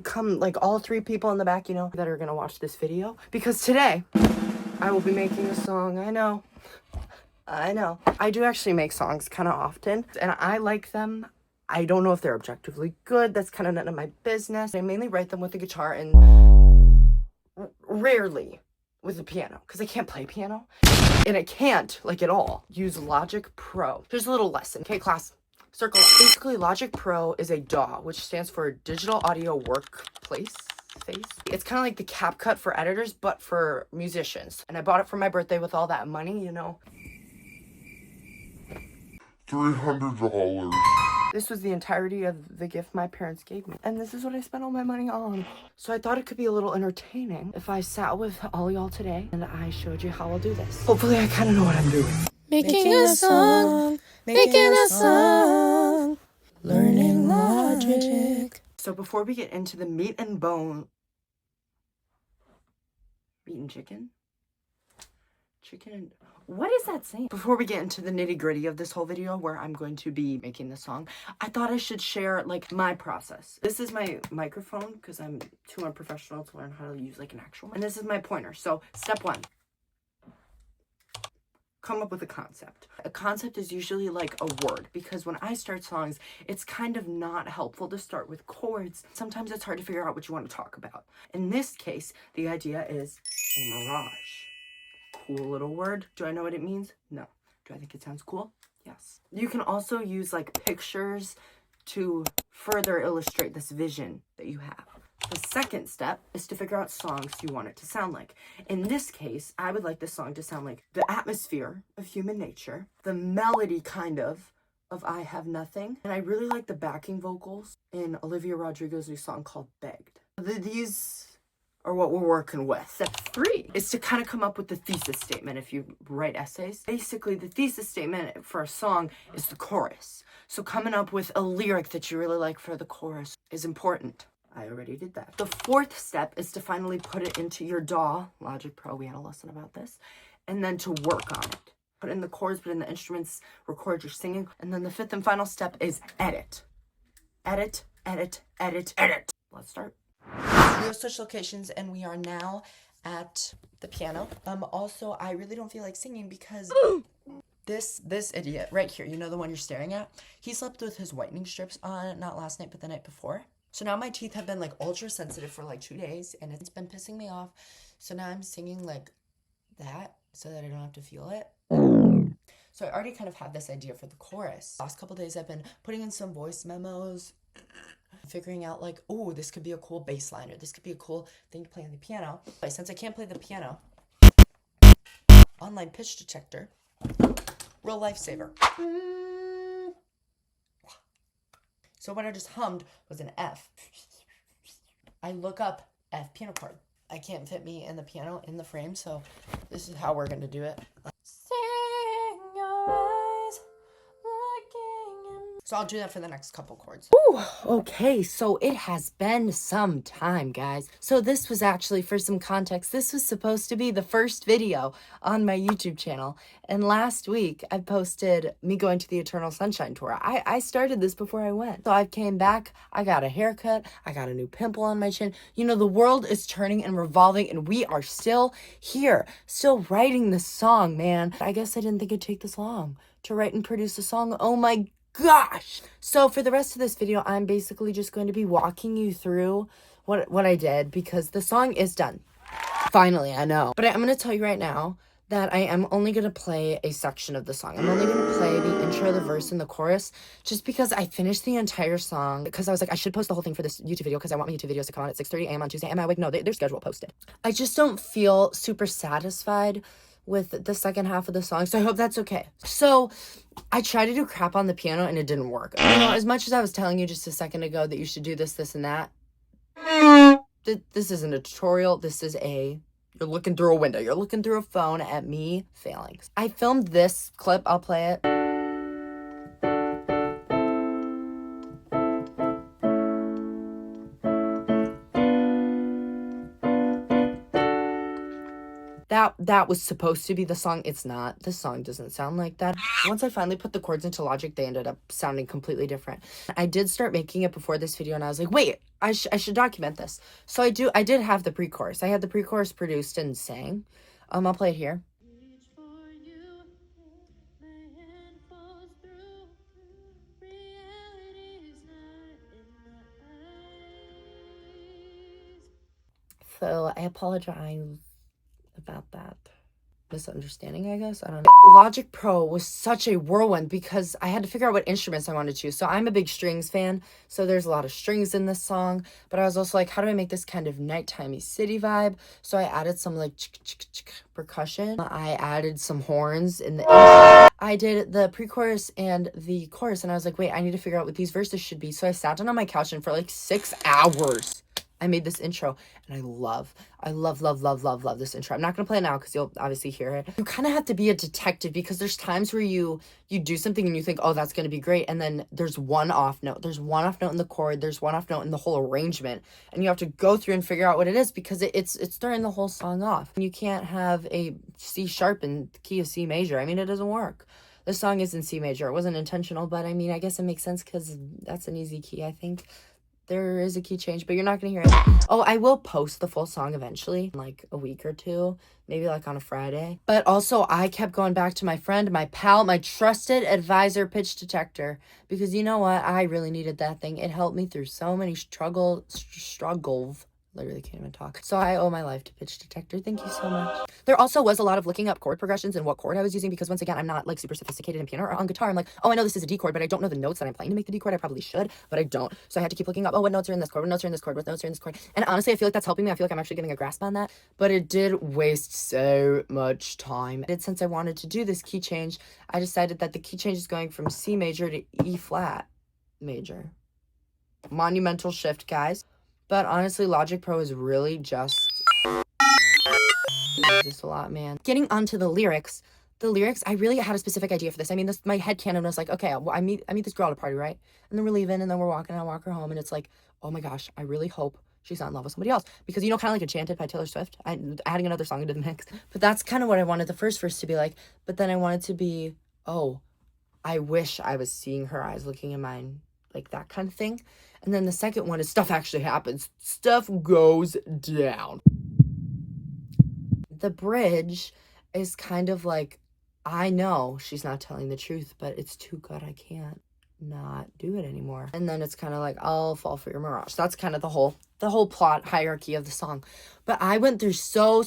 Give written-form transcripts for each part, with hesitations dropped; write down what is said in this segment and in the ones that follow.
come like all three people in the back, you know, that are gonna watch this video. Because today, I will be making a song. I know. I do actually make songs kind of often, and I like them. I don't know if they're objectively good. That's kind of none of my business. I mainly write them with the guitar and rarely with the piano, because I can't play piano. And I can't, like at all, use Logic Pro. Here's a little lesson. Okay, class, circle up. Basically, Logic Pro is a DAW, which stands for Digital Audio Workplace. It's kind of like the CapCut for editors, but for musicians. And I bought it for my birthday with all that money, you know. $300. This was the entirety of the gift my parents gave me. And this is what I spent all my money on. So I thought it could be a little entertaining if I sat with all y'all today and I showed you how I'll do this. Hopefully I kind of know what I'm doing. Making a song, making a song, learning Logic. So before we get into the meat and bone... Meat and chicken? Chicken and... What is that saying? Before we get into the nitty-gritty of this whole video where I'm going to be making the song, I thought I should share like my process. This is my microphone because I'm too unprofessional to learn how to use like an actual, and this is my pointer. So step one, come up with a concept. A concept is usually like a word, because when I start songs, it's kind of not helpful to start with chords. Sometimes it's hard to figure out what you want to talk about. In this case, the idea is a mirage. Cool little word. Do I know what it means? No. Do I think it sounds cool? Yes. You can also use like pictures to further illustrate this vision that you have. The second step is to figure out songs you want it to sound like. In this case, I would like this song to sound like the atmosphere of human nature, the melody kind of I Have Nothing, and I really like the backing vocals in Olivia Rodrigo's new song called Begged. These are what we're working with. Step three is to kind of come up with the thesis statement if you write essays. Basically, the thesis statement for a song is the chorus. So coming up with a lyric that you really like for the chorus is important. I already did that. The fourth step is to finally put it into your DAW, Logic Pro, we had a lesson about this, and then to work on it. Put in the chords, put in the instruments, record your singing, and then the fifth and final step is edit. Edit, edit, edit, edit. Let's start. We have switched locations and we are now at the piano. Also, I really don't feel like singing because this idiot right here, you know, the one you're staring at, he slept with his whitening strips on, not last night, but the night before. So now my teeth have been like ultra sensitive for like 2 days and it's been pissing me off. So now I'm singing like that so that I don't have to feel it. So I already kind of have this idea for the chorus. Last couple days I've been putting in some voice memos, figuring out like, oh, this could be a cool bass line, or this could be a cool thing to play on the piano. But since I can't play the piano, online pitch detector, real lifesaver. So what I just hummed was an F. I look up F piano chord. I can't fit me in the piano in the frame, so this is how we're gonna do it. So I'll do that for the next couple chords. Ooh, okay, so it has been some time, guys. So this was actually, for some context, this was supposed to be the first video on my YouTube channel. And last week, I posted me going to the Eternal Sunshine Tour. I started this before I went. So I came back, I got a haircut, I got a new pimple on my chin. You know, the world is turning and revolving, and we are still here, still writing this song, man. I guess I didn't think it'd take this long to write and produce a song. Oh my gosh. So for the rest of this video, I'm basically just going to be walking you through what I did, because the song is done. Finally, I know. But I'm going to tell you right now that I am only going to play a section of the song. I'm only going to play the intro, the verse, and the chorus, just because I finished the entire song, because I was like, I should post the whole thing for this YouTube video, because I want my YouTube videos to come out at 6:30 a.m. on Tuesday. And I'm like, no, they're scheduled posted. I just don't feel super satisfied with the second half of the song, so I hope that's okay. So I tried to do crap on the piano and it didn't work. You know, as much as I was telling you just a second ago that you should do this, this, and that, this isn't a tutorial. This is you're looking through a window. You're looking through a phone at me failing. I filmed this clip. I'll play it. that was supposed to be the song. It's not. The song doesn't sound like that. Once I finally put the chords into Logic, they ended up sounding completely different. I did start making it before this video, and I was like, wait, I should document this. So I did have the pre-chorus. I had the pre-chorus produced and sang. I'll play it here. So I apologize about that misunderstanding, I guess. I don't know. Logic Pro was such a whirlwind because I had to figure out what instruments I wanted to choose. So I'm a big strings fan, so there's a lot of strings in this song, but I was also like, how do I make this kind of nighttimey city vibe? So I added some like percussion. I added some horns in the intro. I did the pre-chorus and the chorus, and I was like, wait, I need to figure out what these verses should be. So I sat down on my couch, and for like 6 hours I made this intro, and I love this intro. I'm not gonna play it now because you'll obviously hear it. You kind of have to be a detective because there's times where you do something and you think, oh, that's gonna be great, and then there's one off note. There's one off note in the chord. There's one off note in the whole arrangement, and you have to go through and figure out what it is because it's throwing the whole song off. You can't have a C sharp in the key of C major. I mean, it doesn't work. The song is in C major. It wasn't intentional, but I mean, I guess it makes sense because that's an easy key, I think. There is a key change, but you're not going to hear it. Oh, I will post the full song eventually, in like a week or two, maybe like on a Friday. But also, I kept going back to my friend, my pal, my trusted advisor, Pitch Detector, because you know what? I really needed that thing. It helped me through so many struggles. Literally can't even talk. So I owe my life to Pitch Detector. Thank you so much. There also was a lot of looking up chord progressions and what chord I was using because once again, I'm not like super sophisticated in piano or on guitar. I'm like, oh, I know this is a D chord, but I don't know the notes that I'm playing to make the D chord. I probably should, but I don't. So I had to keep looking up, oh, what notes are in this chord? What notes are in this chord? What notes are in this chord? And honestly, I feel like that's helping me. I feel like I'm actually getting a grasp on that, but it did waste so much time. Since I wanted to do this key change, I decided that the key change is going from C major to E flat major. Monumental shift, guys. But honestly, Logic Pro is really just a lot, man. Getting onto the lyrics, I really had a specific idea for this. I mean, my headcanon was like, okay, I meet this girl at a party, right? And then we're leaving, and then we're walking, and I walk her home, and it's like, oh my gosh, I really hope she's not in love with somebody else. Because, you know, kind of like Enchanted by Taylor Swift, adding another song into the mix. But that's kind of what I wanted the first verse to be like. But then I wanted to be, oh, I wish I was seeing her eyes looking in mine, like that kind of thing. And then the second one is stuff actually happens. Stuff goes down. The bridge is kind of like, I know she's not telling the truth, but it's too good. I can't not do it anymore. And then it's kind of like, I'll fall for your mirage. That's kind of the whole plot hierarchy of the song. But I went through so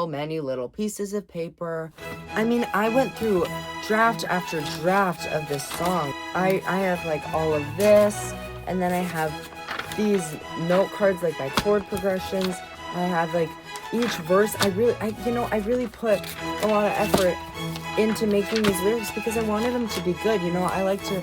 many little pieces of paper. I mean, I went through draft after draft of this song. I have like all of this, and then I have these note cards, like my chord progressions. I have like each verse. I really put a lot of effort into making these lyrics because I wanted them to be good. You know, I like to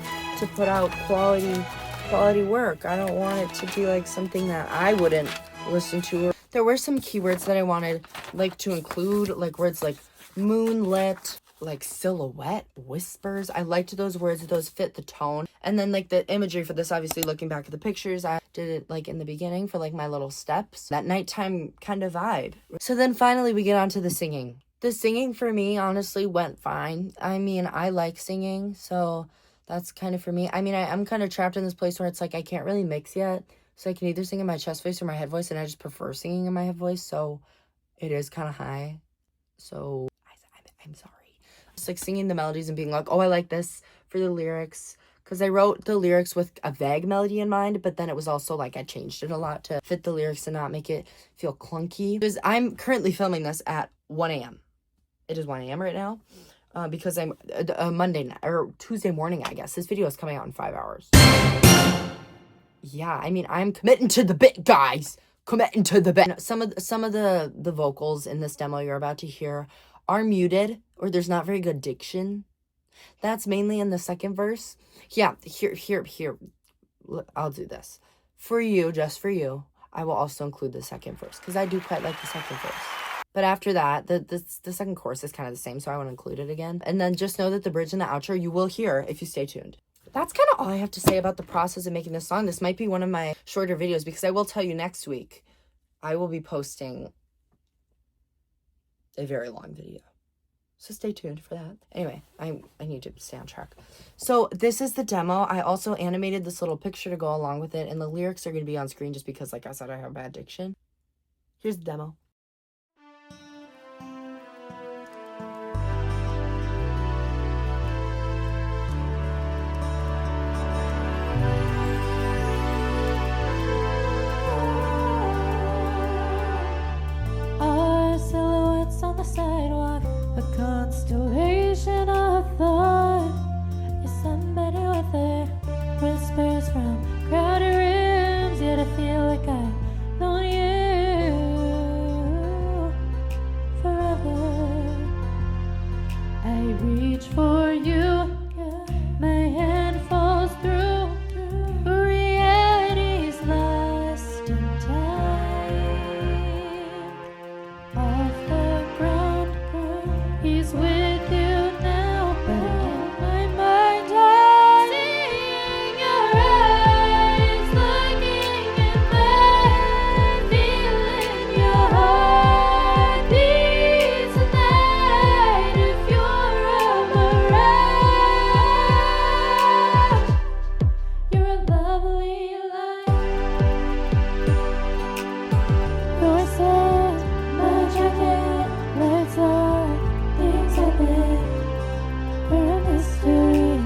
put out quality work. I don't want it to be like something that I wouldn't listen to. There were some keywords that I wanted like to include, like words like moonlit, like silhouette, whispers. I liked those words. Those fit the tone. And then like the imagery for this, obviously looking back at the pictures, I did it like in the beginning for like my little steps, that nighttime kind of vibe. So then finally we get on to the singing. The singing for me honestly went fine. I mean, I like singing, so that's kind of for me. I mean, I'm kind of trapped in this place where it's like I can't really mix yet. So I can either sing in my chest voice or my head voice, and I just prefer singing in my head voice. So it is kind of high. So I'm sorry. It's like singing the melodies and being like, oh, I like this for the lyrics. Because I wrote the lyrics with a vague melody in mind, but then it was also like I changed it a lot to fit the lyrics and not make it feel clunky. Because I'm currently filming this at 1 a.m. It is 1 a.m. right now. Because I'm Monday night, or Tuesday morning, I guess. This video is coming out in 5 hours. Yeah, I mean, I'm committing to the bit, guys. Committing to the bit. Some of the vocals in this demo you're about to hear are muted, or there's not very good diction. That's mainly in the second verse. Yeah, here. I'll do this. For you, just for you, I will also include the second verse, because I do quite like the second verse. But after that, the second chorus is kind of the same, so I won't include it again. And then just know that the bridge and the outro you will hear if you stay tuned. That's kind of all I have to say about the process of making this song. This might be one of my shorter videos, because I will tell you next week I will be posting a very long video. So stay tuned for that. Anyway, I need to stay on track. So this is the demo. I also animated this little picture to go along with it, and the lyrics are going to be on screen just because, like I said, I have bad diction. Here's the demo. Our silhouettes on the sidewalk, a constellation of thought. Yes, I'm better with it. Whispers from crowded rooms, yet I feel like I've known you forever. I reach for you, my hand falls through. Reality's lost in time. Off the ground, he's with you now, but in my mind I'm seeing your eyes looking at mine, feeling your heart beats tonight. If you're a mirage, you're a lovely light. You're sad, my jacket lights up, things happen, we're a mystery.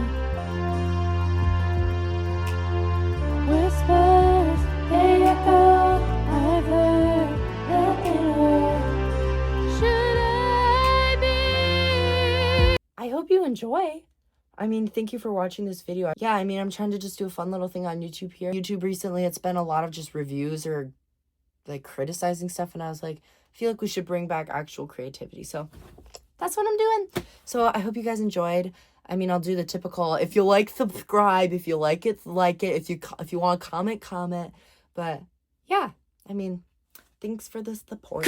Whispers, they echo, I've heard nothing more. Should I be? I hope you enjoy. I mean, thank you for watching this video. Yeah, I mean, I'm trying to just do a fun little thing on YouTube here. YouTube recently, it's been a lot of just reviews or like criticizing stuff, and I was like, I feel like we should bring back actual creativity. So that's what I'm doing. So I hope you guys enjoyed. I mean, I'll do the typical, if you like, subscribe. If you like it, like it. If you want to comment, comment. But yeah, I mean, thanks for the support.